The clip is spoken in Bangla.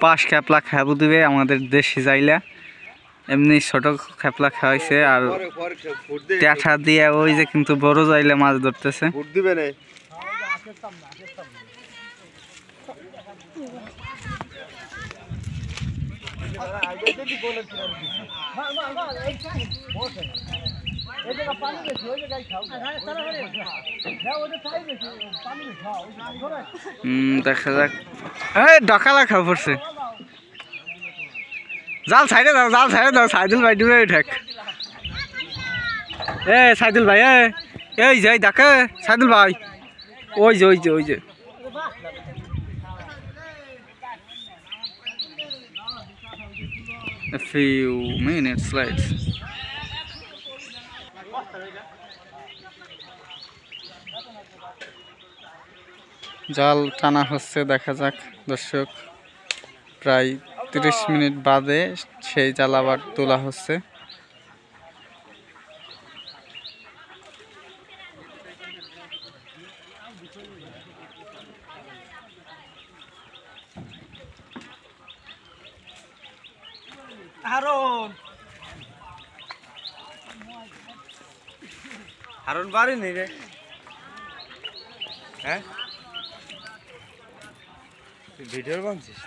পাশ খেপলা খাবু দিবে আমাদের দেশি যাইলা এমনি ছোট খেপলা খাওয়াইছে আর ট্যাঠা দিয়ে ওই যে কিন্তু বড় যাইলে মাছ ধরতেছে দেখা যাক ডকালা খাওয়া পড়ছে জাল ছাইড়ে দাও সাইদুল ভাই ডুবে ঠেক সাইদুল ভাই এই যে দেখে সাইদুল ভাই ওই যে A few minutes late. জাল টানা হচ্ছে দেখা যাক দর্শক প্রায় 30 মিনিট বাদে সেই জাল আবার তোলা হচ্ছে হারুন বাড়ি নেই রে হ্যাঁ ভিডিও বানছিস